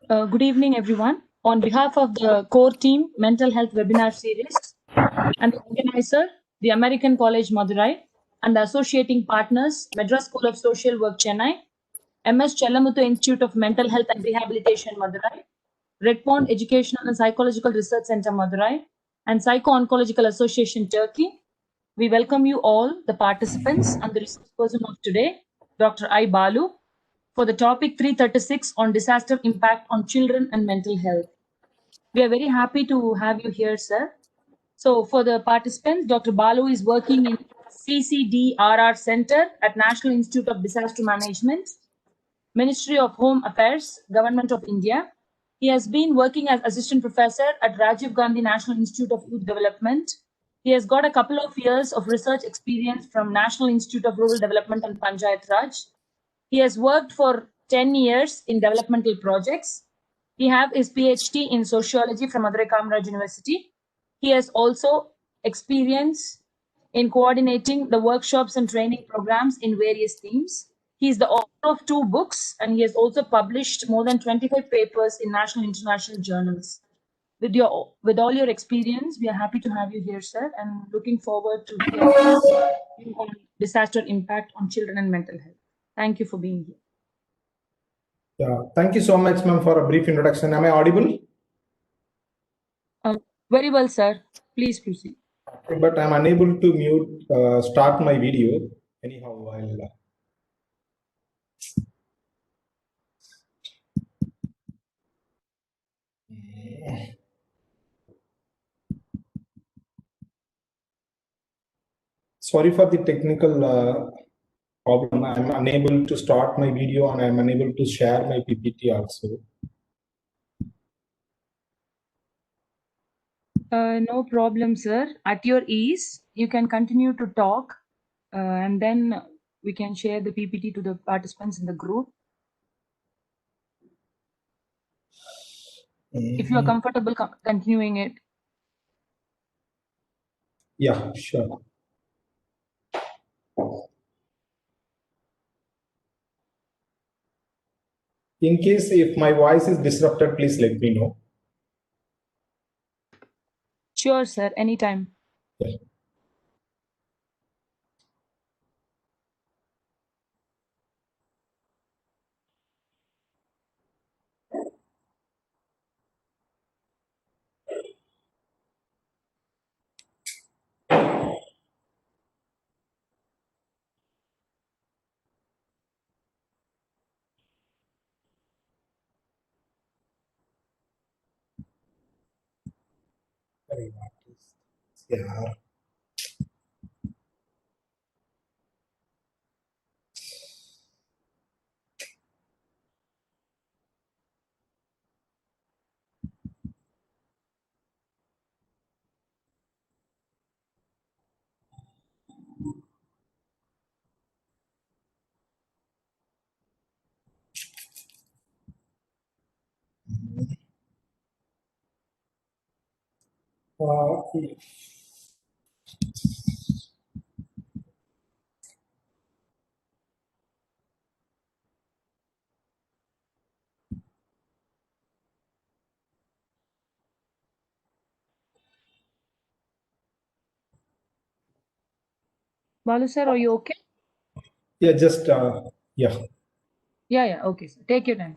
Good evening, everyone. On behalf of the core team Mental Health Webinar Series and the organizer, the American College Madurai, and the associating partners, Madras School of Social Work Chennai, MS Chellamutu Institute of Mental Health and Rehabilitation Madurai, Red Pond Educational and Psychological Research Center Madurai, and Psycho-Oncological Association Turkey, we welcome you all, the participants, and the resource person of today, Dr. I. Balu, for the topic 336 on disaster impact on children and mental health. We are very happy to have you here, sir. So for the participants, Dr. Balu is working in CCDRR Center at National Institute of Disaster Management, Ministry of Home Affairs, Government of India. He has been working as assistant professor at Rajiv Gandhi National Institute of Youth Development. He has got a couple of years of research experience from National Institute of Rural Development and Panchayat Raj. He has worked for 10 years in developmental projects. He has his PhD in sociology from Madurai Kamaraj University. He has also experience in coordinating the workshops and training programs in various themes. He is the author of 2 books, and he has also published more than 25 papers in national and international journals. With all your experience, we are happy to have you here, sir, and looking forward to hearing you on disaster impact on children and mental health. Thank you for being here. Yeah, thank you so much, ma'am, for a brief introduction. Am I audible? Very well, sir. Please proceed. But I'm unable to start my video. Anyhow, I'll. Sorry for the technical problem. I'm unable to start my video and I'm unable to share my PPT also. No problem, sir. At your ease, you can continue to talk and then we can share the PPT to the participants in the group. If you are comfortable continuing it. Yeah, sure. In case if my voice is disrupted, please let me know. Sure, sir. Anytime. Yeah. Yeah. Balu, sir, are you okay? Yeah, just yeah. Yeah, okay, sir. Take your time.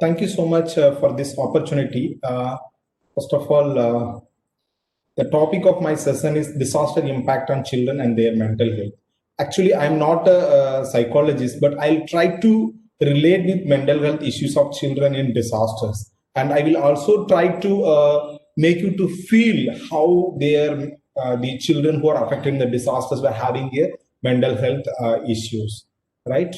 Thank you so much for this opportunity. First of all, the topic of my session is disaster impact on children and their mental health. Actually, I'm not a psychologist, but I'll try to relate with mental health issues of children in disasters. And I will also try to make you to feel how the children who are affected in the disasters were having a mental health issues, right?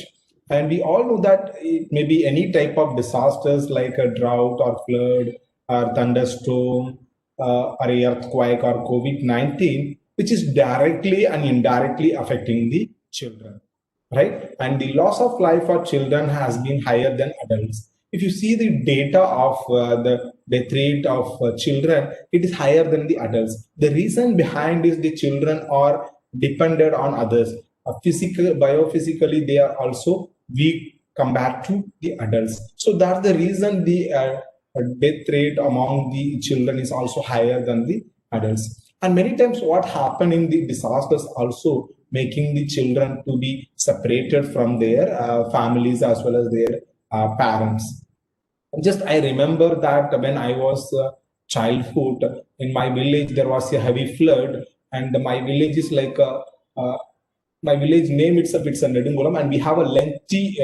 And we all know that it may be any type of disasters like a drought or flood or thunderstorm or a earthquake or COVID-19, which is directly and indirectly affecting the children, right? And the loss of life for children has been higher than adults. If you see the data of the death rate of children, it is higher than the adults. The reason behind is the children are dependent on others. Biologically, they are also weak compared to the adults. So that's the reason the death rate among the children is also higher than the adults. And many times what happen in the disasters also making the children to be separated from their families as well as their parents. Just I remember that when I was childhood in my village, there was a heavy flood, and my village is like uh, my village name itself, it's a Nedungulam, and we have a lengthy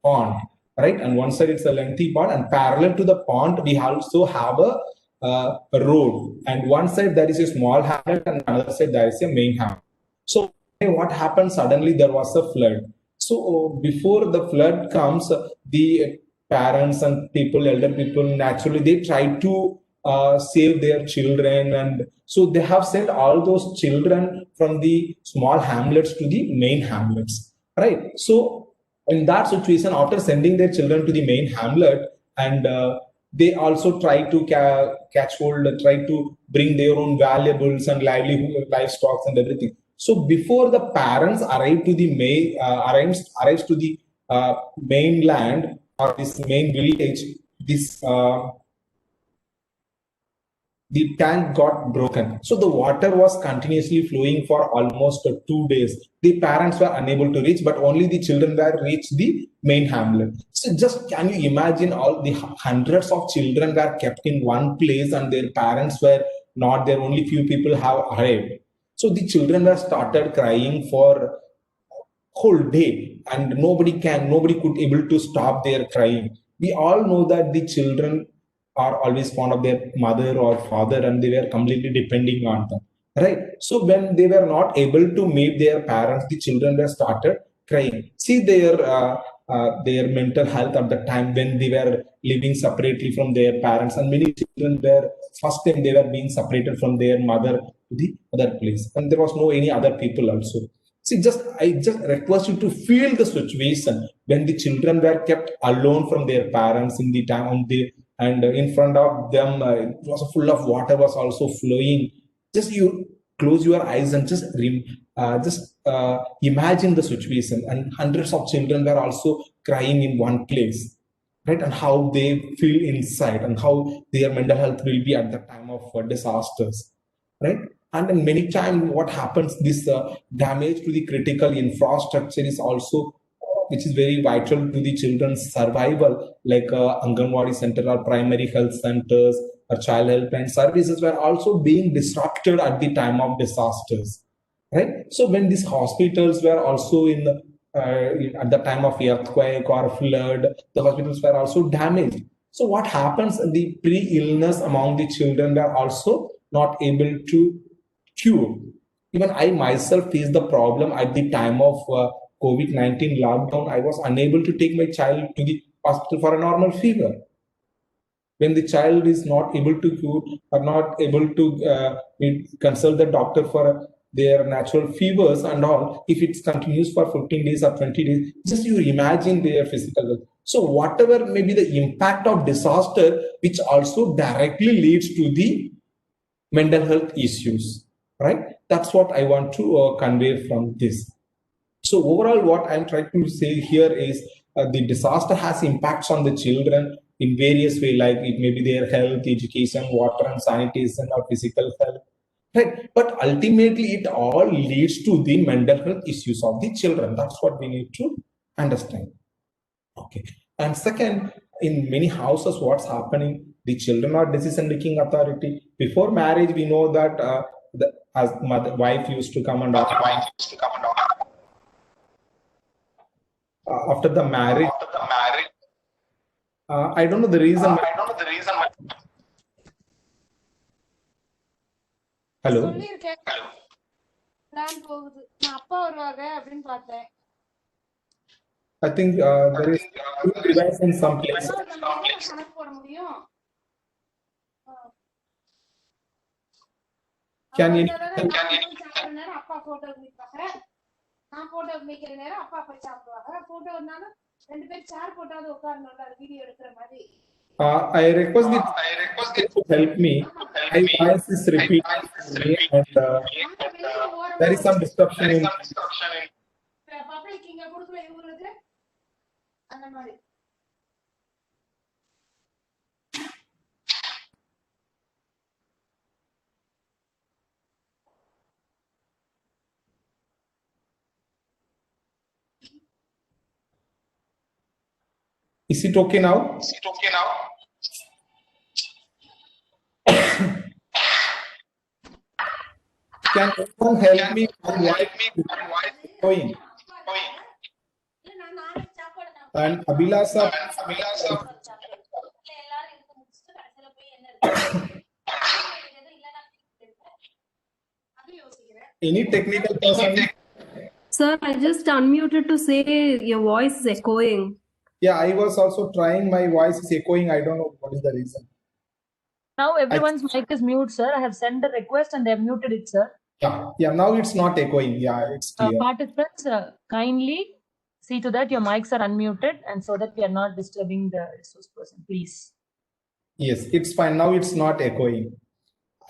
pond, right? And one side it's a lengthy pond, and parallel to the pond, we also have a road, and one side there is a small hamlet, and another side there is a main hamlet. So what happened? Suddenly there was a flood. So before the flood comes, the parents and people, elder people, naturally they try to save their children, and so they have sent all those children from the small hamlets to the main hamlets, right? So in that situation, after sending their children to the main hamlet, and they also try to catch hold, try to bring their own valuables and livelihood, livestock and everything. So before the parents arrive to the arrives to the mainland or this main village, this the tank got broken. So the water was continuously flowing for almost 2 days. The parents were unable to reach, but only the children were reached the main hamlet. So just can you imagine all the hundreds of children were kept in one place and their parents were not there. Only few people have arrived. So the children were started crying for whole day, and nobody could able to stop their crying. We all know that the children are always fond of their mother or father, and they were completely depending on them, right? So when they were not able to meet their parents, the children were started crying. See their mental health at the time when they were living separately from their parents, and many children were first time they were being separated from their mother to the other place, and there was no any other people also. See, I just request you to feel the situation when the children were kept alone from their parents in the time on the, and in front of them it was full of water was also flowing. Just you close your eyes and just imagine the situation, and hundreds of children were also crying in one place, right? And how they feel inside, and how their mental health will be at the time of disasters, right? And then many times what happens, this damage to the critical infrastructure is also which is very vital to the children's survival, like Anganwadi center or primary health centers or child helpline services were also being disrupted at the time of disasters, right? So when these hospitals were also at the time of earthquake or flood, the hospitals were also damaged. So what happens, the pre-illness among the children were also not able to cure. Even I myself faced the problem at the time of COVID-19 lockdown. I was unable to take my child to the hospital for a normal fever. When the child is not able to cure or not able to consult the doctor for their natural fevers and all, if it continues for 15 days or 20 days, just you imagine their physical health. So whatever may be the impact of disaster, which also directly leads to the mental health issues, right? That's what I want to convey from this. So overall, what I'm trying to say here is the disaster has impacts on the children in various ways, like it may be their health, education, water and sanitation, or physical health, right? But ultimately, it all leads to the mental health issues of the children. That's what we need to understand. Okay. And second, in many houses, what's happening? The children are decision-making authority. Before marriage, we know that as mother, wife used to come and ask. After the marriage, I don't know the reason. Hello. சொல்லிருக்கேன் plan போகுது நான் அப்பா வருவாங்க அப்படின்னு பார்த்தேன் I think there is device in some place. கணக்கு போட முடியும் நேரம் அப்பா போட்டோ வைப்பாங்க நான் போட்டோ வைக்கிற நேரம் அப்பா போய் சாப்பிடுவாங்க போட்டோ இருந்தாலும் ரெண்டு பேரும் சேர் போட்டாவது உட்காரணும்ல வீடியோ எடுக்கிற மாதிரி I request it to help me. My voice is repeating, and there is some disruption in. Public இங்க கொடுக்கல இவங்களுக்கு அந்த மாதிரி. Is it okay now? Can anyone help me? Going. இல்ல நான் நாளைக்கு சாப்பாடு And Abhilasha, எல்லாரும் இருந்து முடிச்சுட்டு கடைசியில போய் என்ன இருக்கு இல்லைன்னா அது யோசிக்கிறேன். any technical person? Sir, I just unmuted to say your voice is echoing. Yeah, I was also trying. My voice is echoing. I don't know what is the reason. Now everyone's mic is mute, sir. I have sent a request and they have muted it, sir. Yeah. Now it's not echoing. Yeah, it's clear. Participants, kindly see to that your mics are unmuted and so that we are not disturbing the resource person, please. Yes, it's fine. Now it's not echoing.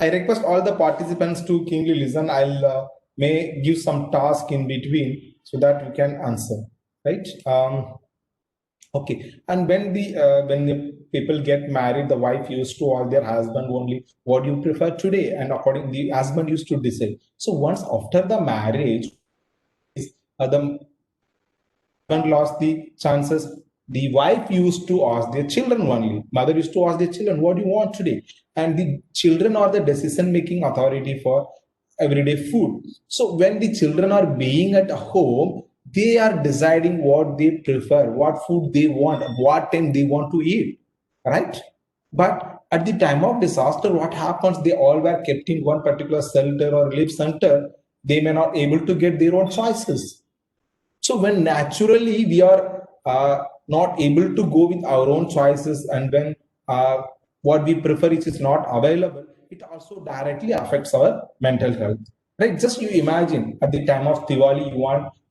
I request all the participants to keenly listen. I'll may give some task in between so that you can answer. Right? Okay. And when the people get married, the wife used to ask their husband only, what do you prefer today? And according the husband used to decide. So once after the marriage, the husband lost the chances. The wife used to ask their children only. Mother used to ask their children, what do you want today? And the children are the decision-making authority for everyday food. So when the children are being at home, they are deciding what they prefer, what food they want, what time they want to eat, right? But at the time of disaster, what happens? They all were kept in one particular shelter or relief center. They may not able to get their own choices. So when naturally we are not able to go with our own choices, and when what we prefer is not available, it also directly affects our mental health, right? Just you imagine at the time of Diwali,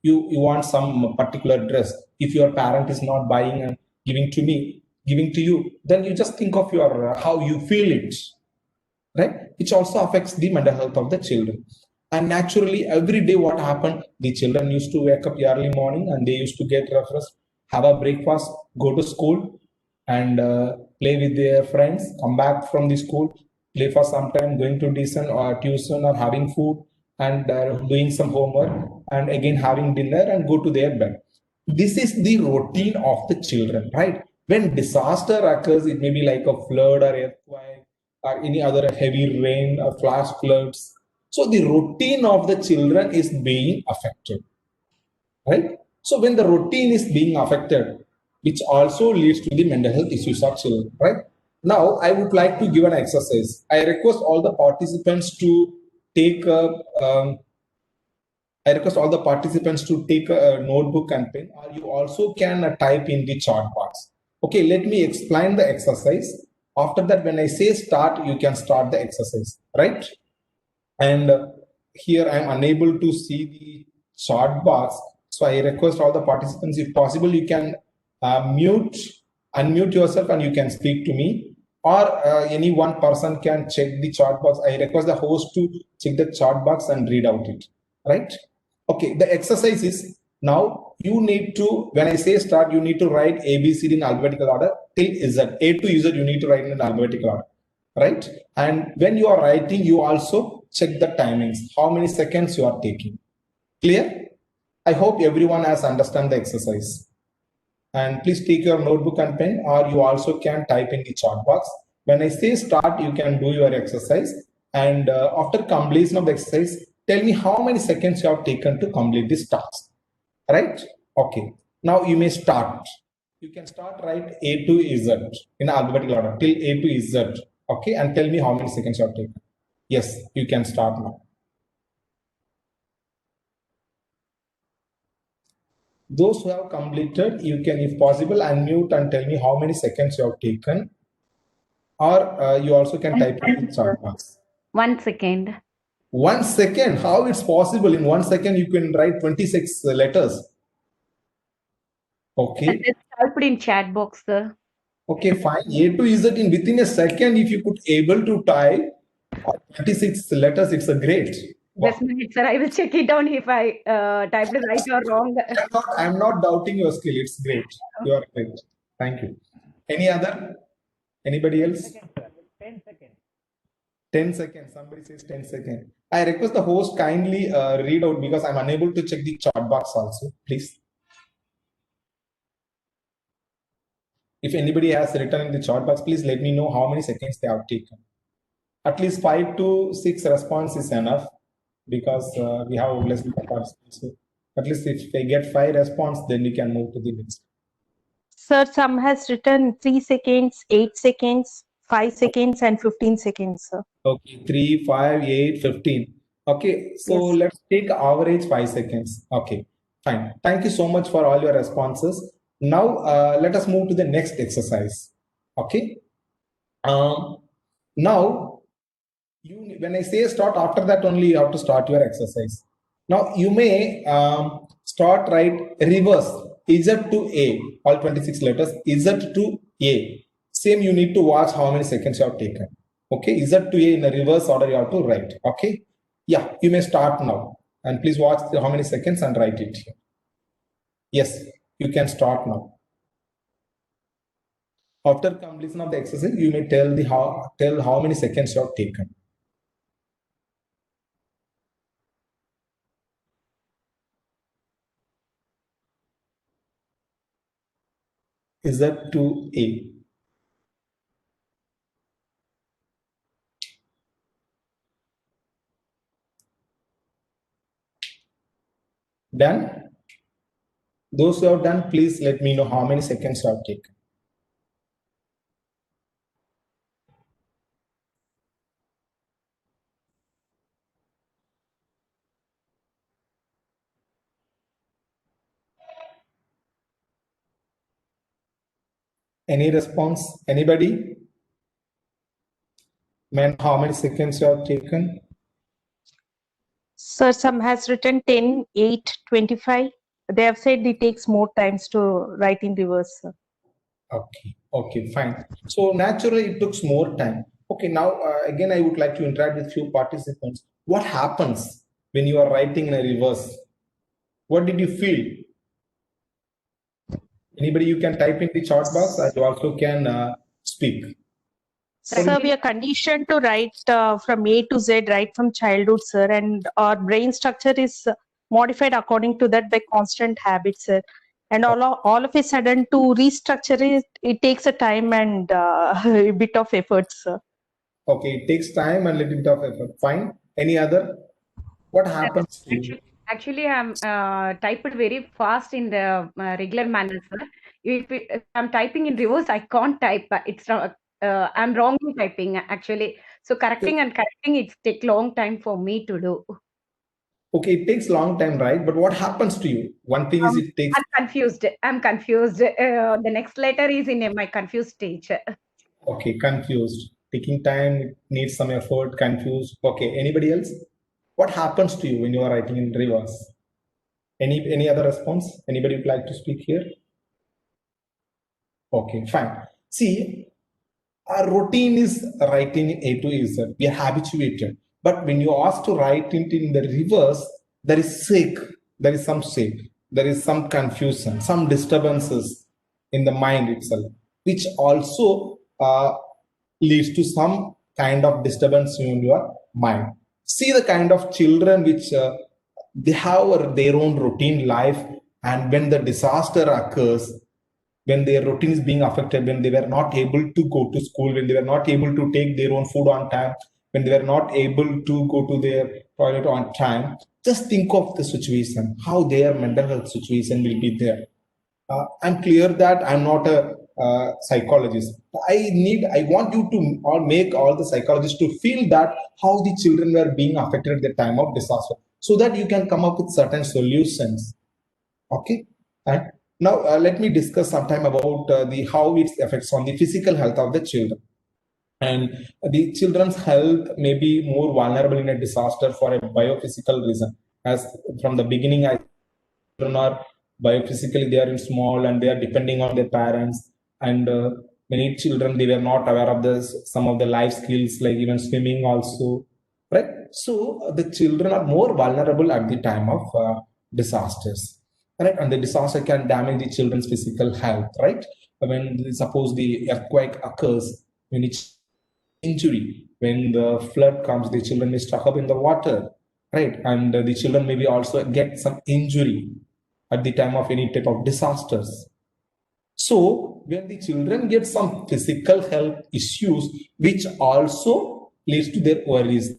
you want some particular dress. If your parent is not buying and giving to you, then you just think of your how you feel it, right? Which also affects the mental health of the children. And naturally, every day what happened? The children used to wake up early morning and they used to get refreshed, have a breakfast, go to school, and play with their friends, come back from the school, play for some time, going to tuition or having food, and doing some homework, and again having dinner and go to their bed. This is the routine of the children, right? When disaster occurs, it may be like a flood or earthquake or any other heavy rain or flash floods. So the routine of the children is being affected, right? So when the routine is being affected, which also leads to the mental health issues of children, right? Now, I would like to give an exercise. I request all the participants to take a notebook and pen, or you also can type in the chat box. Okay, let me explain the exercise. After that, when I say start, you can start the exercise, right? And here I am unable to see the chat box. So I request all the participants, if possible, you can unmute yourself and you can speak to me, or any one person can check the chat box. I request the host to check the chat box and read out it, right? Okay, the exercise is, now you need to, when I say start, you need to write ABCD in alphabetical order till Z. A to Z you need to write in alphabetical order, right? And when you are writing, you also check the timings, how many seconds you are taking. Clear? I hope everyone has understand the exercise. And please take your notebook and pen, or you also can type in the chat box. When I say start, you can do your exercise. And after completion of the exercise, tell me how many seconds you have taken to complete this task, right? Okay, now you may start. You can start write A to Z in alphabetical order till A to Z, okay? And tell me how many seconds you have taken. Yes, you can start now. Those who have completed, you can, if possible, unmute and tell me how many seconds you have taken, or you also can type in the chat box. 1 second. 1 second? How it's possible? In 1 second, you can write 26 letters. Okay. I just typed in chat box, sir. Okay, fine. A to Z in within a second, if you could able to type 26 letters, it's a great. Just a minute, sir. I will check it down if I typed it right or wrong. I'm not doubting your skill. It's great. You are great. Thank you. Any other? Anybody else? 10 seconds. Somebody says 10 seconds. I request the host kindly read out because I'm unable to check the chat box also. Please. If anybody has written in the chat box, please let me know how many seconds they have taken. At least 5 to 6 response is enough because we have less participants. So at least if they get 5 response, then we can move to the next. Sir, some has written 3 seconds, 8 seconds, 5 seconds, and 15 seconds, sir. Okay, 3, 5, 8, 15. Okay, so Yes. let's take average 5 seconds. Okay, fine. Thank you so much for all your responses. Now, let us move to the next exercise. Okay. Now, when I say start, after that only you have to start your exercise. Now, you may start right reverse Z to A, all 26 letters, Z to A. Same, you need to watch how many seconds you have taken. Okay, Z to A in the reverse order you have to write. Okay, yeah, you may start now. And please watch how many seconds and write it here. Yes, you can start now. After completion of the exercise, you may tell how many seconds you have taken. Z to A. Done? Those who have done, please let me know how many seconds you have taken. Any response? Anybody? Man, how many seconds you have taken? Sir, some has written 10, 8, 25. They have said it takes more times to write in reverse, sir. Okay, fine. So naturally, it took more time. Okay, now again, I would like to interact with few participants. What happens when you are writing in a reverse? What did you feel? Anybody, you can type in the chat box, and you also can speak. Sir, we are conditioned to write from A to Z right from childhood, sir, and our brain structure is modified according to that by constant habits, sir. And all of a sudden, to restructure it, it takes a time and a bit of effort, sir. Okay, it takes time and a little bit of effort. Fine. Any other? What happens to you? Actually, I'm typed very fast in the regular manner, sir. If I'm typing in reverse, I can't type. It's I'm wrong in typing actually. So correcting it take long time for me to do. Okay, it takes long time, right? But what happens to you? One thing is it takes. I'm confused. The next letter is in my confused stage. Okay, confused. Taking time, it needs some effort, confused. Okay, anybody else? What happens to you when you are writing in reverse? Any other response? Anybody would like to speak here? Okay, fine. See, our routine is writing in A to Z. We are habituated. But when you ask to write it in the reverse, there is shake. There is some shake. There is some confusion, some disturbances in the mind itself, which also leads to some kind of disturbance in your mind. See the kind of children which they have their own routine life, and when the disaster occurs, when their routine is being affected, when they were not able to go to school, when they were not able to take their own food on time, when they were not able to go to their toilet on time, just think of the situation, how their mental health situation will be there. I'm clear that I'm not a psychologist. I want you to all make all the psychologists to feel that how the children were being affected at the time of disaster, so that you can come up with certain solutions. Okay, and now let me discuss sometime about the how it affects on the physical health of the children. And the children's health may be more vulnerable in a disaster for a biophysical reason. As from the beginning, children are biophysically they are in small and they are depending on their parents. And many children they were not aware of this some of the life skills like even swimming also, right? So the children are more vulnerable at the time of disasters, right? And the disaster can damage the children's physical health, right? When suppose the earthquake occurs, when it's injury, when the flood comes, the children is stuck up in the water, right? And the children maybe also get some injury at the time of any type of disasters. So when the children get some physical health issues, which also leads to their worries,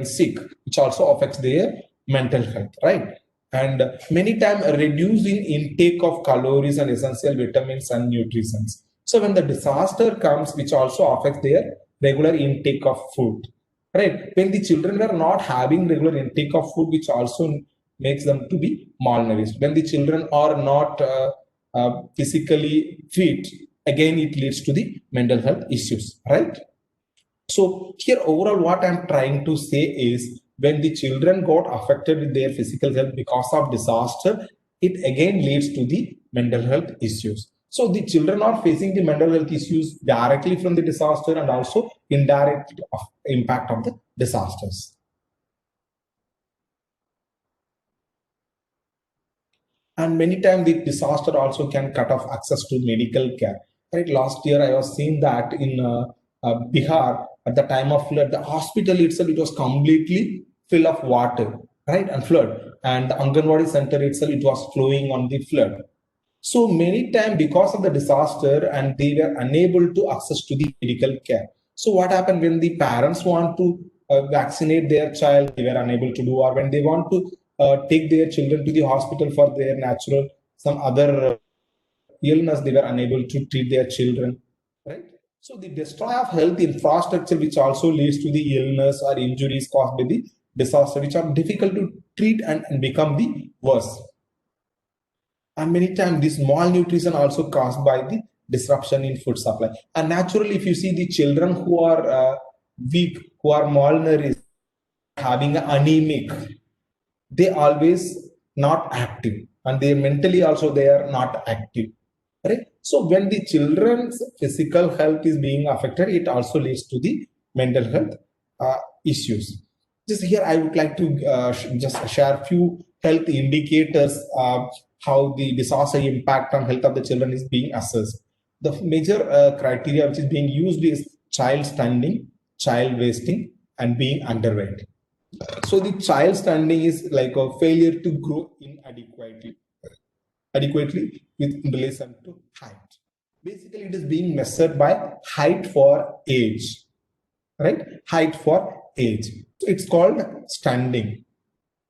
sick, which also affects their mental health, right? And many times reducing intake of calories and essential vitamins and nutrients. So when the disaster comes, which also affects their regular intake of food, right? When the children are not having regular intake of food, which also makes them to be malnourished. When the children are not physically fit, again it leads to the mental health issues, right? So here overall what I'm trying to say is, when the children got affected with their physical health because of disaster, it again leads to the mental health issues. So the children are facing the mental health issues directly from the disaster and also indirect impact of the disasters. And many times the disaster also can cut off access to medical care. Right? Last year I was seeing that in Bihar, at the time of flood, the hospital itself, it was completely full of water, right, and flood. And the Anganwadi center itself, it was flowing on the flood. So many times because of the disaster, and they were unable to access to the medical care. So what happened when the parents want to vaccinate their child, they were unable to do, or when they want to take their children to the hospital for their natural, some other illness, they were unable to treat their children, right? So the destroy of health infrastructure, which also leads to the illness or injuries caused by the disaster, which are difficult to treat and become the worst. And many times this malnutrition also caused by the disruption in food supply. And naturally, if you see the children who are weak, who are malnourished, having anemic, they always not active, and they mentally also they are not active, right? So when the children's physical health is being affected, it also leads to the mental health issues. Just here I would like to just share few health indicators, how the disaster impact on health of the children is being assessed. The major criteria which is being used is child stunting, child wasting, and being underweight. So the child stunting is like a failure to grow inadequately with relation to height. Basically, it is being measured by height for age, right? Height for age. So it's called stunting.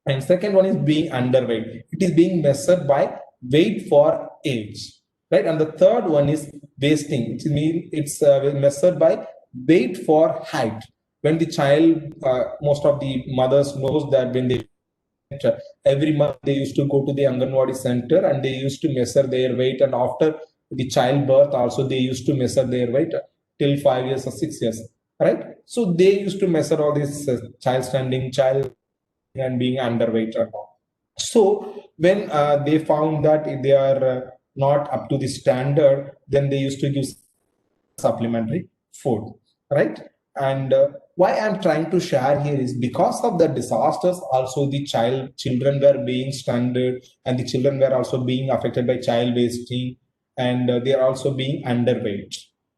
And second one is being underweight. It is being measured by weight for age, right? And the third one is wasting, which means it's measured by weight for height. When the child, most of the mothers knows that when they every month they used to go to the Anganwadi center and they used to measure their weight, and after the childbirth also they used to measure their weight till 5 years or 6 years, right? So they used to measure all this child standing, child and being underweight or not. So when they found that if they are not up to the standard, then they used to give supplementary food, right? And why I'm trying to share here is because of the disasters, also the children were being stranded, and the children were also being affected by child wasting, and they are also being underweight.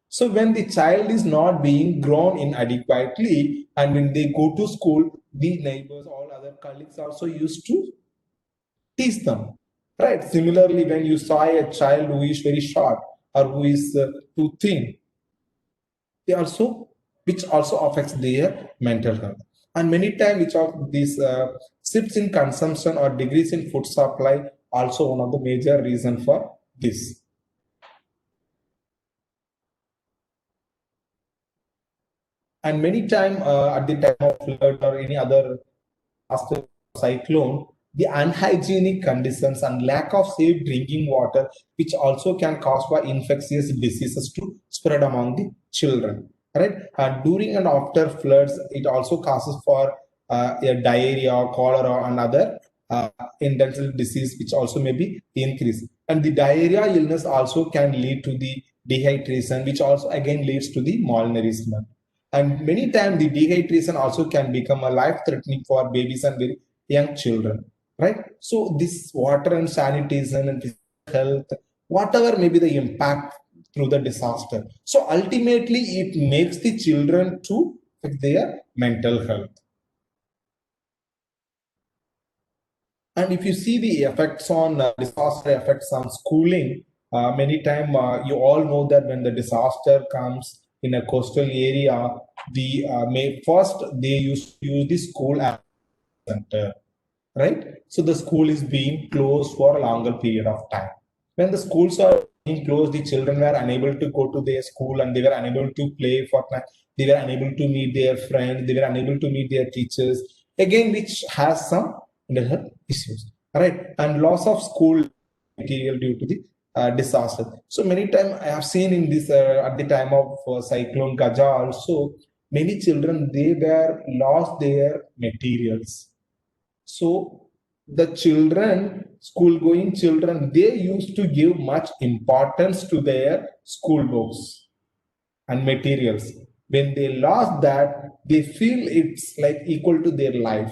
So when the child is not being grown inadequately, and when they go to school, the neighbors, all other colleagues also used to tease them, right? Similarly, when you saw a child who is very short or who is too thin, they also, which also affects their mental health. And many times, which of these shifts in consumption or decrease in food supply, also one of the major reasons for this. And many times at the time of flood or any other cyclone, the unhygienic conditions and lack of safe drinking water, which also can cause for infectious diseases to spread among the children, right? And during and after floods, it also causes for a diarrhea, cholera, and other intensive disease, which also may be increased. And the diarrhea illness also can lead to the dehydration, which also again leads to the malnourishment. And many times the dehydration also can become a life threatening for babies and very young children, right? So this water and sanitation and physical health, whatever may be the impact through the disaster. So ultimately it makes the children to affect their mental health. And if you see the effects on disaster effects on schooling, many times you all know that when the disaster comes in a coastal area, the first they used to use the school as a center, right? So the school is being closed for a longer period of time. When the schools are being closed, the children were unable to go to their school and they were unable to play Fortnite. They were unable to meet their friends. They were unable to meet their teachers. Again, which has some mental health issues, right? And loss of school material due to the disaster. So many times I have seen in this at the time of cyclone Gaja also, many children they were lost their materials. So the children, school going children, they used to give much importance to their school books and materials. When they lost that, they feel it's like equal to their life.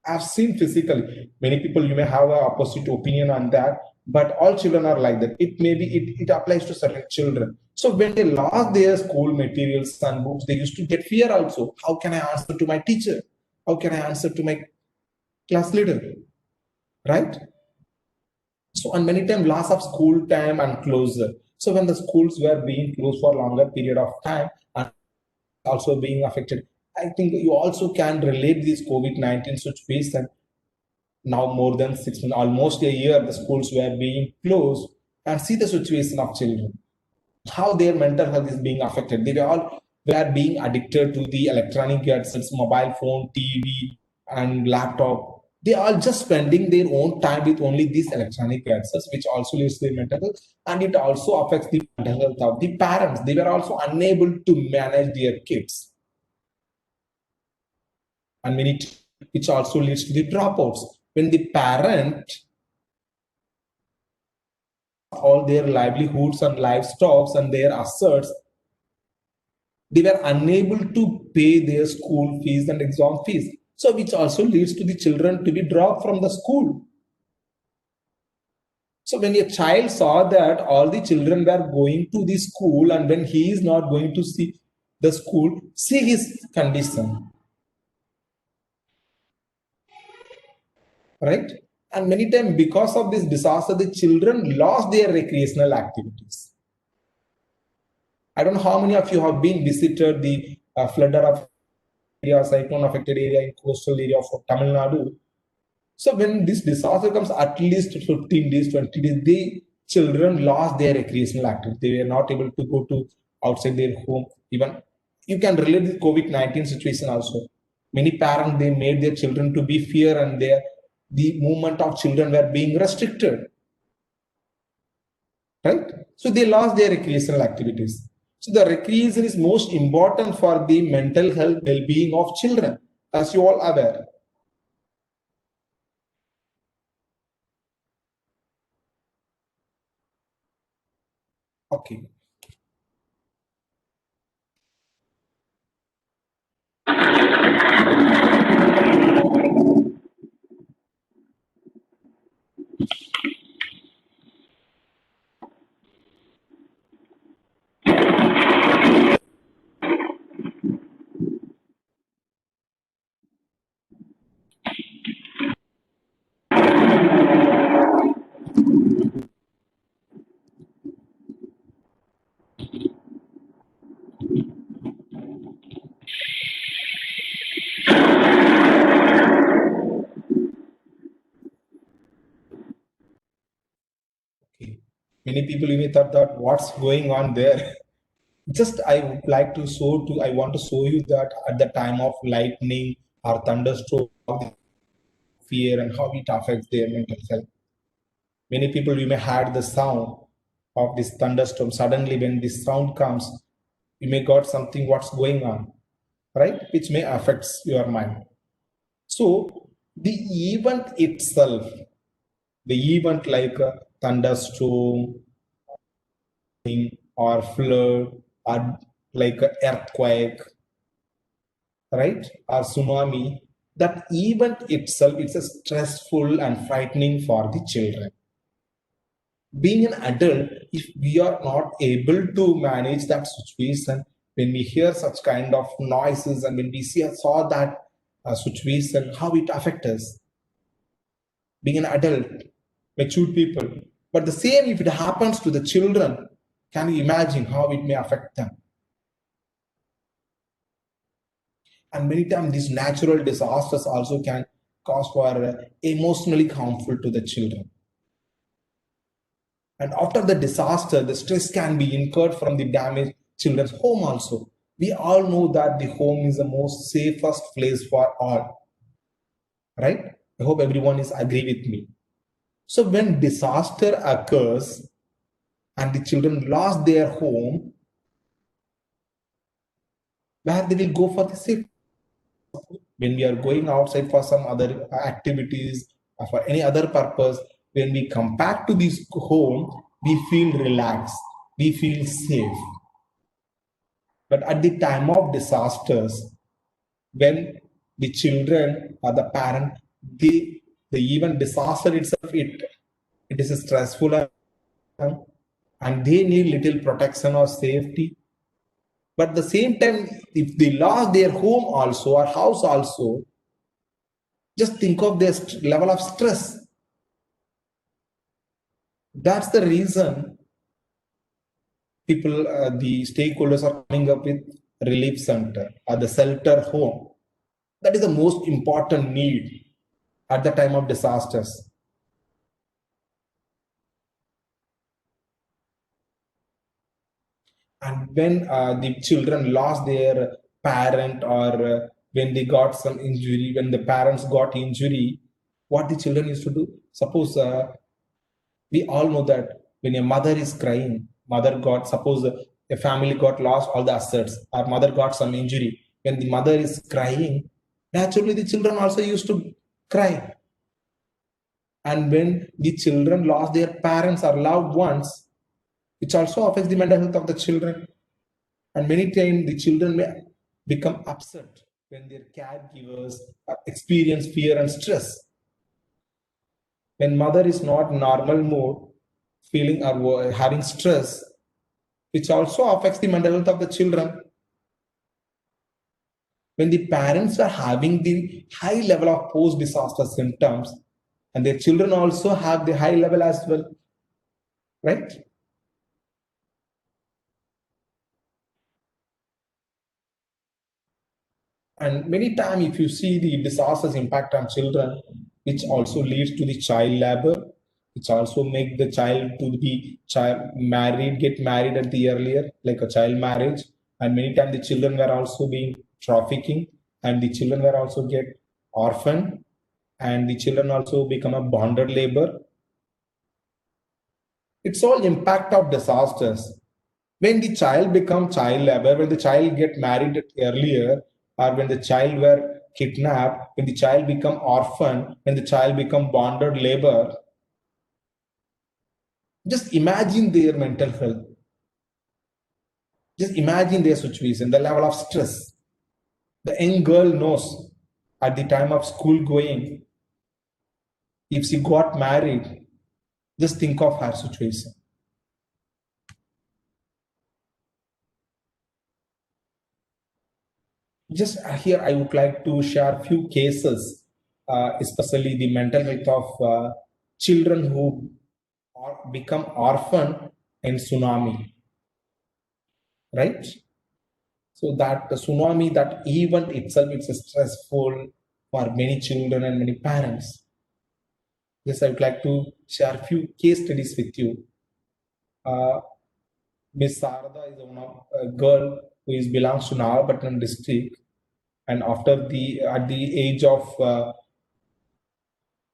I've seen physically, many people, you may have an opposite opinion on that, but all children are like that. It may be, it applies to certain children. So when they lost their school materials and books, they used to get fear also. How can I answer to my teacher? How can I answer to my class leader? Right? So, and many times loss of school time and closure. So when the schools were being closed for a longer period of time and also being affected, I think you also can relate this COVID-19 situation. Now more than 6 months, almost a year, the schools were being closed, and see the situation of children, how their mental health is being affected. They were being addicted to the electronic gadgets, mobile phone, TV, and laptop. They are just spending their own time with only these electronic gadgets, which also leads to their mental health, and it also affects the mental health of the parents. They were also unable to manage their kids, and which also leads to the dropouts. When the parent all their livelihoods and livestock and their assets, they were unable to pay their school fees and exam fees. So which also leads to the children to be dropped from the school. So when a child saw that all the children were going to the school and when he is not going to see the school, see his condition. Right? And many times because of this disaster, the children lost their recreational activities. I don't know how many of you have been visited the flooded of area, cyclone affected area in coastal area of Tamil Nadu. So when this disaster comes, at least 15 days, 20 days, the children lost their recreational activity. They were not able to go to outside their home. Even you can relate the COVID-19 situation also. Many parents, they made their children to be fear and the movement of children were being restricted. Right? So they lost their recreational activities. So the recreation is most important for the mental health well-being of children, as you all are aware. Okay. Many people even thought that what's going on there. Just I would like to I want to show you that at the time of lightning or thunderstorm, fear and how it affects their mental health. Many people you may heard the sound of this thunderstorm. Suddenly when this sound comes, you may got something what's going on, right? Which may affects your mind. So the event itself, the event like a thunderstorm or flood or like an earthquake right, or tsunami, that event itself is a stressful and frightening for the children. Being an adult, if we are not able to manage that situation, when we hear such kind of noises and when we saw that situation, how it affects us, being an adult, mature people. But the same, if it happens to the children, can you imagine how it may affect them? And many times these natural disasters also can cause for emotionally harmful to the children. And after the disaster, the stress can be incurred from the damaged children's home also. We all know that the home is the most safest place for all, right? I hope everyone is agree with me. So when disaster occurs and the children lost their home, where they will go for the safety? When we are going outside for some other activities or for any other purpose, when we come back to this home, we feel relaxed, we feel safe. But at the time of disasters, when the children or the parent, the even disaster itself, it is stressful and they need little protection or safety. But at the same time, if they lost their home also or house also, just think of their level of stress. That's the reason people, the stakeholders are coming up with relief center or the shelter home. That is the most important need at the time of disasters. And when the children lost their parent or when they got some injury, when the parents got injury, what the children used to do? Suppose we all know that when a mother is crying, suppose a family got lost all the assets, or mother got some injury. When the mother is crying, naturally the children also used to cry. And when the children lost their parents or loved ones, which also affects the mental health of the children. And many times the children may become upset when their caregivers experience fear and stress. When mother is not in normal mood, feeling or having stress, which also affects the mental health of the children. When the parents are having the high level of post-disaster symptoms, and their children also have the high level as well, right? And many times, if you see the disasters impact on children, which also leads to the child labor, which also make the child to be get married at the earlier, like a child marriage. And many times the children were also being trafficking, and the children were also get orphaned, and the children also become a bonded labor. It's all impact of disasters. When the child become child labor, when the child get married earlier, or when the child were kidnapped, when the child become orphan, when the child become bonded labor, just imagine their mental health. Just imagine their situation, the level of stress. The young girl knows at the time of school going, if she got married, just think of her situation. Just here, I would like to share a few cases, especially the mental health of children who become orphan in tsunami, right? So that the tsunami, that event itself, it's stressful for many children and many parents. Yes, I would like to share a few case studies with you. Miss Sarada is a girl who belongs to Nagapattinam district, and after at the age of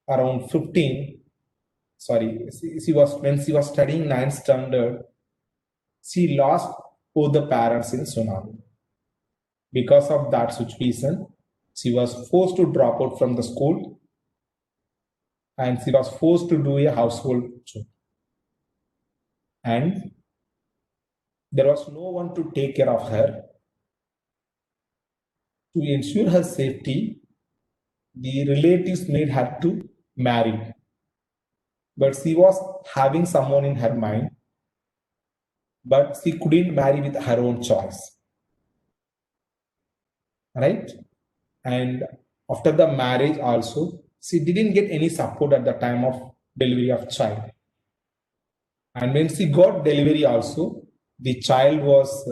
around 15, sorry, she was when she was studying 9th standard, she lost both the parents in tsunami. Because of that situation, she was forced to drop out from the school, and she was forced to do a household job. And there was no one to take care of her. To ensure her safety, the relatives made her to marry. But she was having someone in her mind, but she couldn't marry with her own choice. Right? And after the marriage also, she didn't get any support at the time of delivery of child. And when she got delivery also, the child was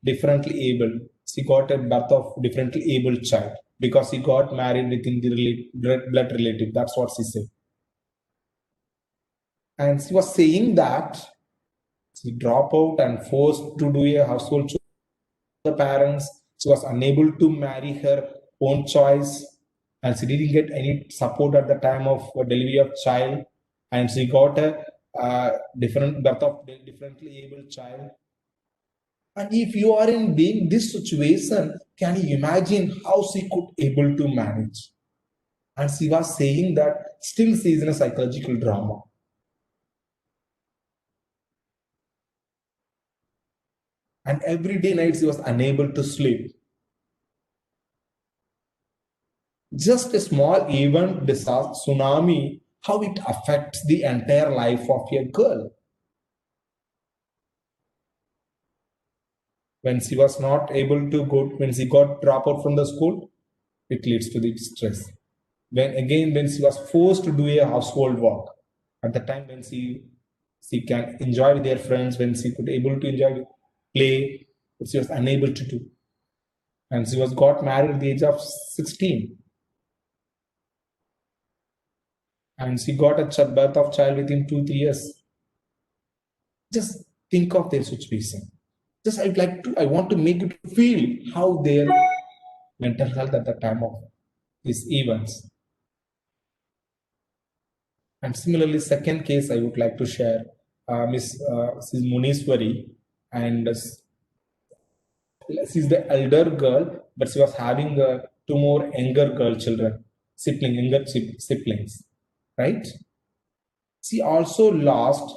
differently able. She got a birth of differently able child because she got married within the blood relative. That's what she said. And she was saying that she dropped out and forced to do a household chore. The parents, she was unable to marry her own choice, and she didn't get any support at the time of delivery of child, and she got a different birth of differently able child. And if you are in being this situation, can you imagine how she could able to manage? And she was saying that still she is in a psychological drama. And every day night she was unable to sleep. Just a small event, disaster, tsunami, how it affects the entire life of a girl. When she was not able to go, when she got dropped out from the school, it leads to the stress. When she was forced to do a household work, at the time when she can enjoy with their friends, when she could able to enjoy play, but she was unable to do. And she was got married at the age of 16. And she got a birth of child within 2-3 years. Just think of their situation. Just I want to make you feel how their mental health at the time of these events. And similarly, second case I would like to share, Miss Muniswari, and she's the elder girl, but she was having two more younger girl children, younger siblings, right? She also lost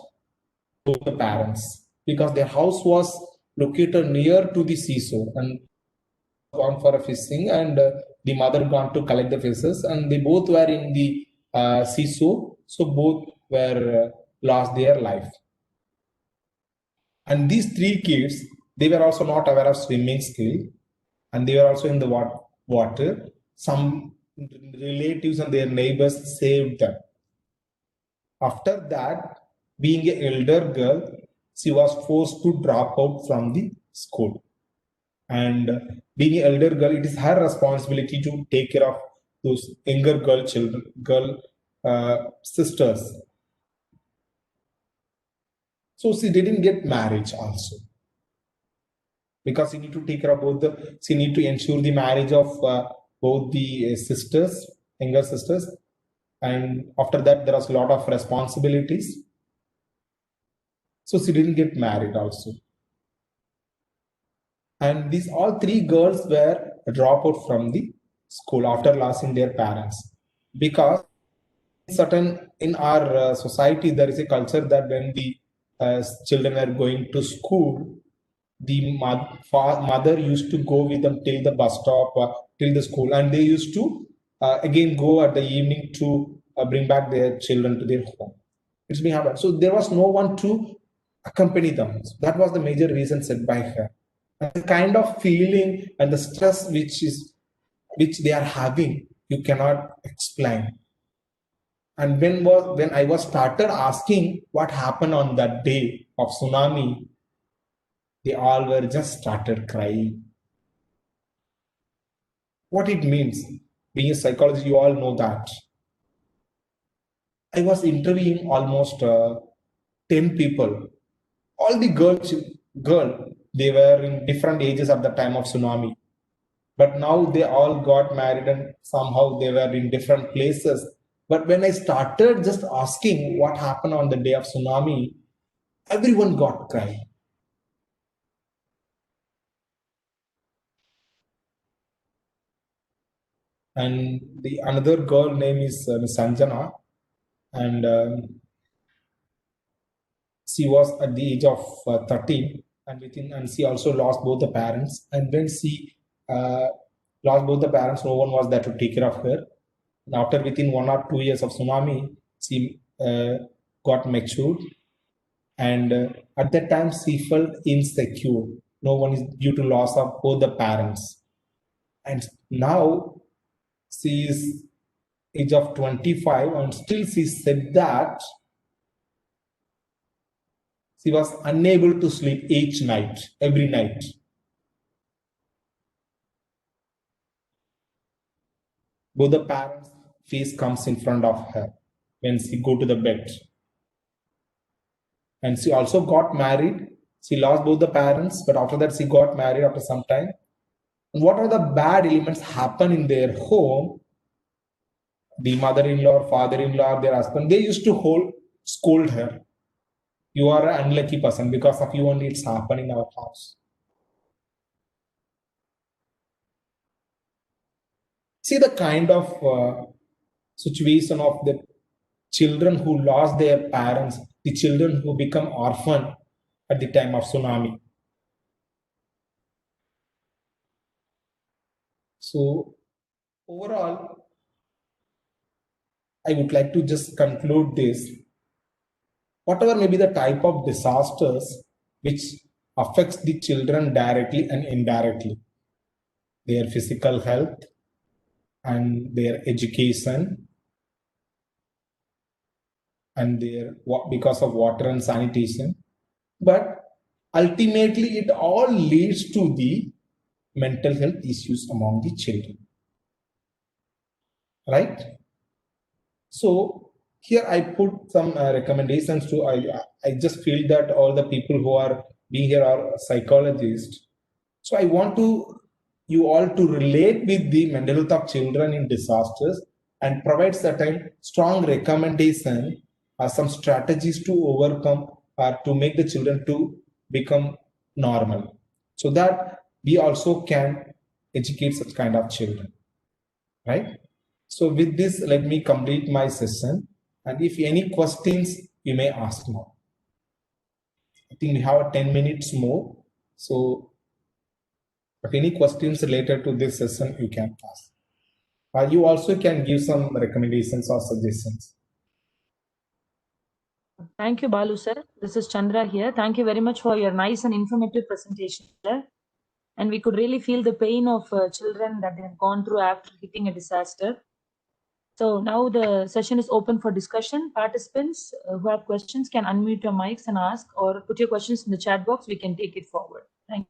both the parents because their house was located near to the seashore and gone for a fishing, and the mother gone to collect the fishes, and they both were in the seashore, so both were lost their life. And these three kids, they were also not aware of swimming skill, and they were also in the water. Some relatives and their neighbors saved them. After that, being an elder girl, she was forced to drop out from the school. And being an elder girl, it is her responsibility to take care of those younger sisters. So she didn't get marriage also, because she need to take care of she need to ensure the marriage of both the sisters, younger sisters, and after that there was a lot of responsibilities. So she didn't get married also. And these all three girls were dropped out from the school after losing their parents, because in our society there is a culture that when the children are going to school, the mother used to go with them till the bus stop, till the school, and they used to again go at the evening to bring back their children to their home. It's been happened. So there was no one to accompany them. So that was the major reason said by her. And the kind of feeling and the stress which they are having, you cannot explain. And when I was started asking what happened on that day of tsunami, they all were just started crying. What it means, being a psychologist, you all know that. I was interviewing almost 10 people. All the girls, they were in different ages at the time of tsunami. But now they all got married and somehow they were in different places. But when I started just asking what happened on the day of tsunami, everyone got crying. And the another girl name is Miss Sanjana, and she was at the age of 13, and she also lost both the parents. And when she lost both the parents. No one was there to take care of her. And after within 1 or 2 years of tsunami, she got matured, and at that time she felt insecure. No one is due to loss of both the parents, and now she is age of 25, and still she said that she was unable to sleep each night, every night. Both the parents' face comes in front of her when she go to the bed. And she also got married. She lost both the parents, but after that she got married after some time. And what are the bad elements happen in their home? The mother-in-law, father-in-law, their husband, they used to scold her. You are an unlucky person, because of you only it's happened in our house. See the kind of situation of the children who lost their parents, the children who become orphan at the time of tsunami. So overall, I would like to just conclude this. Whatever may be the type of disasters which affects the children directly and indirectly, their physical health and their education, and because of water and sanitation, but ultimately it all leads to the mental health issues among the children, right? So here I put some recommendations to, I just feel that all the people who are being here are psychologists. So I want you all to relate with the mental health of children in disasters and provide certain strong recommendation or some strategies to overcome or to make the children to become normal, so that we also can educate such kind of children, right? So with this, let me complete my session. And if any questions, you may ask now. I think we have 10 minutes more. So if any questions related to this session, you can ask. You also can give some recommendations or suggestions. Thank you, Balu sir. This is Chandra here. Thank you very much for your nice and informative presentation, sir. And we could really feel the pain of children that they have gone through after hitting a disaster. So now the session is open for discussion. Participants who have questions can unmute your mics and ask, or put your questions in the chat box. We can take it forward. Thank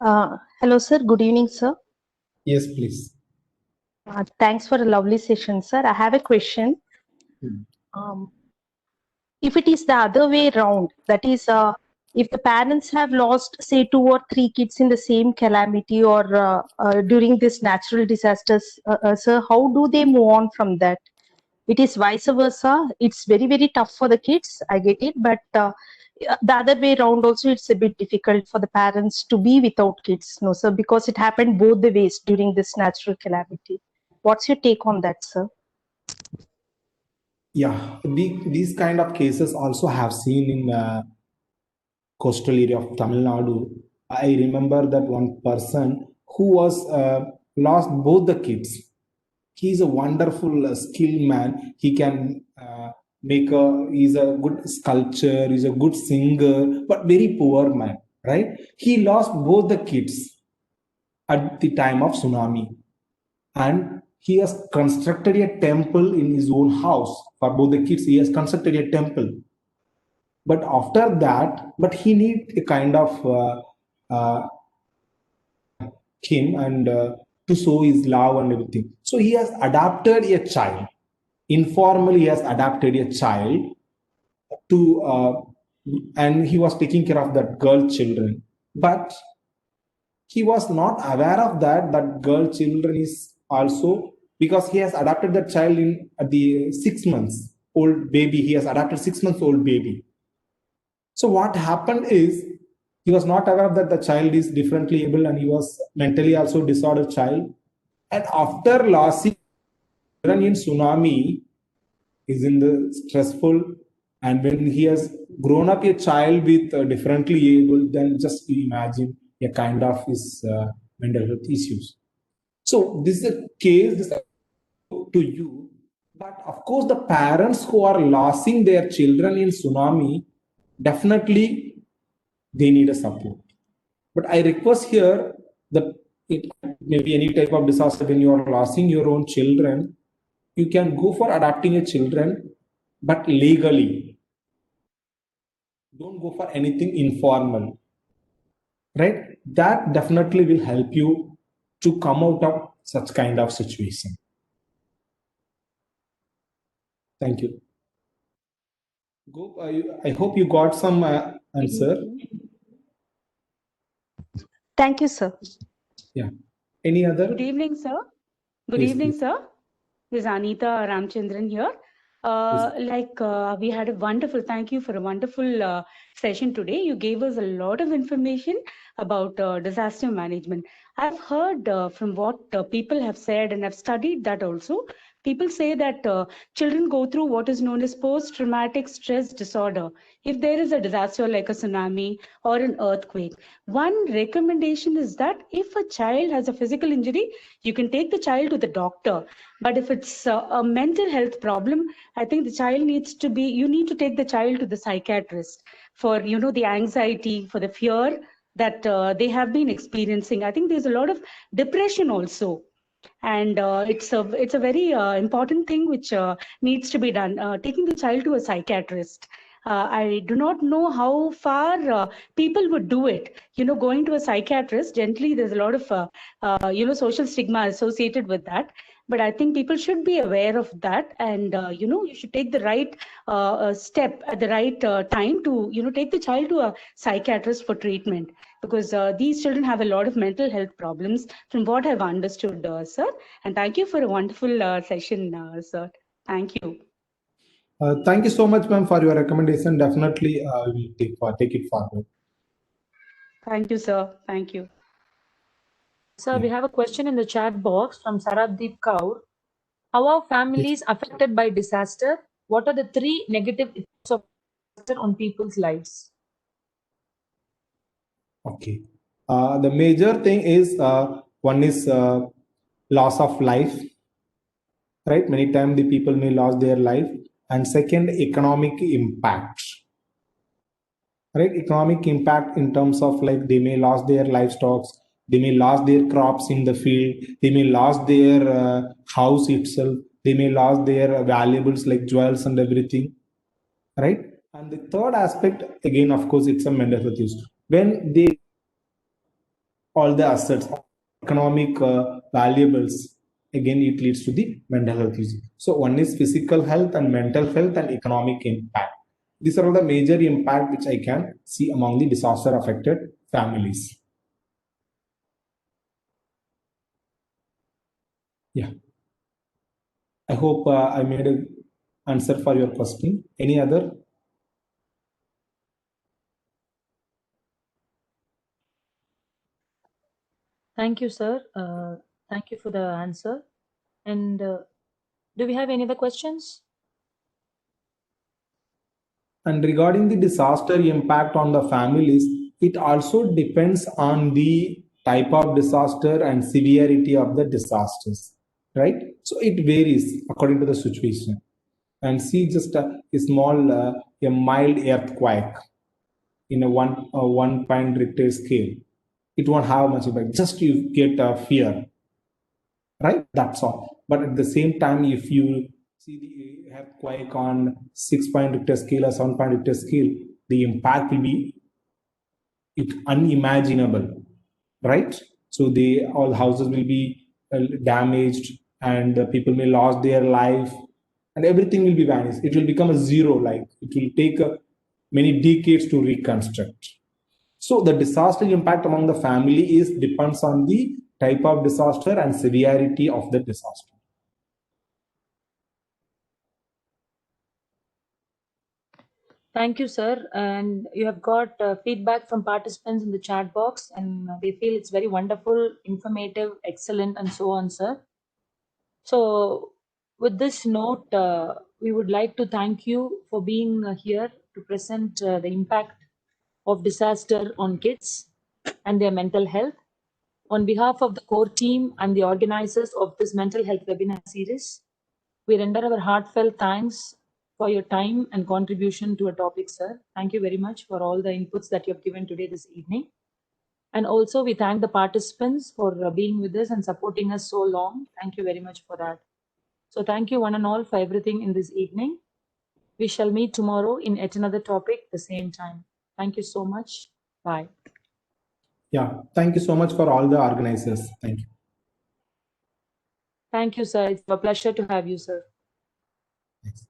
Hello, sir. Good evening, sir. Yes, please. Thanks for a lovely session, sir. I have a question. If it is the other way around, that is, if the parents have lost, say, 2 or 3 kids in the same calamity or during this natural disasters, sir, how do they move on from that? It is vice versa. It's very, very tough for the kids. I get it. But the other way around also, it's a bit difficult for the parents to be without kids, no, sir, because it happened both the ways during this natural calamity. What's your take on that, sir? Yeah, these kind of cases also have seen in coastal area of Tamil Nadu. I remember that one person who was lost both the kids. He's a wonderful skilled man. He can he's a good sculptor, he's a good singer, but very poor man, right? He lost both the kids at the time of tsunami. And he has constructed a temple in his own house for both the kids. He has constructed a temple. But after that, he need a kind of him and to show his love and everything. So he has adopted a child. Informally, he has adopted a child to, and he was taking care of that girl children. But he was not aware of that girl children is also, because he has adopted that child at the 6 months old baby. He has adopted 6 months old baby. So what happened is, he was not aware that the child is differently able, and he was mentally also disordered child. And after losing children in tsunami, is in the stressful, and when he has grown up a child with differently able, then just imagine a kind of his mental health issues. So this is a case this to you, but of course the parents who are losing their children in tsunami, definitely they need a support. But I request here that it may be any type of disaster when you are losing your own children, you can go for adopting a children, but legally. Don't go for anything informal, right? That definitely will help you to come out of such kind of situation. Thank you. I hope you got some answer. Thank you, sir. Yeah. Any other? Good evening, sir. Good Yes, evening, please. sir. This is Anita Ramchandran here. We had a wonderful, thank you for a wonderful session today. You gave us a lot of information about disaster management. I've heard from what people have said, and I've studied that also. People say that children go through what is known as post-traumatic stress disorder if there is a disaster like a tsunami or an earthquake. One recommendation is that if a child has a physical injury, you can take the child to the doctor. But if it's a mental health problem, I think the child needs to be, you need to take the child to the psychiatrist for, the anxiety, for the fear that they have been experiencing. I think there's a lot of depression also. And it's a very important thing which needs to be done, taking the child to a psychiatrist. I do not know how far people would do it. Going to a psychiatrist, gently, there's a lot of, social stigma associated with that. But I think people should be aware of that. And, you should take the right step at the right time to, take the child to a psychiatrist for treatment. Because these children have a lot of mental health problems from what I've understood, sir. And thank you for a wonderful session, sir. Thank you. Thank you so much, ma'am, for your recommendation. Definitely, we will take it forward. Thank you, sir. Thank you. Sir, we have a question in the chat box from Saraddeep Kaur. How are families affected by disaster? What are the 3 negative effects of disaster on people's lives? Okay. The major thing is one is loss of life, right? Many times the people may lose their life, and second, economic impact, right? Economic impact in terms of like they may lose their livestock, they may lose their crops in the field, they may lose their house itself, they may lose their valuables like jewels and everything, right? And the third aspect, again, of course, it's a mental health issue. When they all the assets, economic valuables, again, it leads to the mental health issue. So one is physical health and mental health and economic impact. These are all the major impact which I can see among the disaster affected families. Yeah. I hope I made an answer for your question. Any other? Thank you, sir. Thank you for the answer. And do we have any other questions? And regarding the disaster impact on the families, it also depends on the type of disaster and severity of the disasters, right? So it varies according to the situation. And see, just a small, a mild earthquake in a 1 point Richter scale, it won't have much impact. Just you get a fear, right? That's all. But at the same time, if you see the earthquake on 6 point Richter scale or 7 point Richter scale, the impact will be unimaginable, right? So all houses will be damaged, and people may lose their life, and everything will be vanished. It will become a zero. Like it will take many decades to reconstruct. So the disaster impact among the family depends on the type of disaster and severity of the disaster. Thank you, sir. And you have got feedback from participants in the chat box, and they feel it's very wonderful, informative, excellent, and so on, sir. So, with this note, we would like to thank you for being here to present the impact of disaster on kids and their mental health. On behalf of the core team and the organizers of this mental health webinar series, we render our heartfelt thanks for your time and contribution to a topic, sir. Thank you very much for all the inputs that you have given today this evening. And also we thank the participants for being with us and supporting us so long. Thank you very much for that. So thank you one and all for everything in this evening. We shall meet tomorrow in yet another topic at the same time. Thank you so much. Bye. Yeah, thank you so much for all the organizers. Thank you. Thank you, sir. It's a pleasure to have you, sir. Thanks.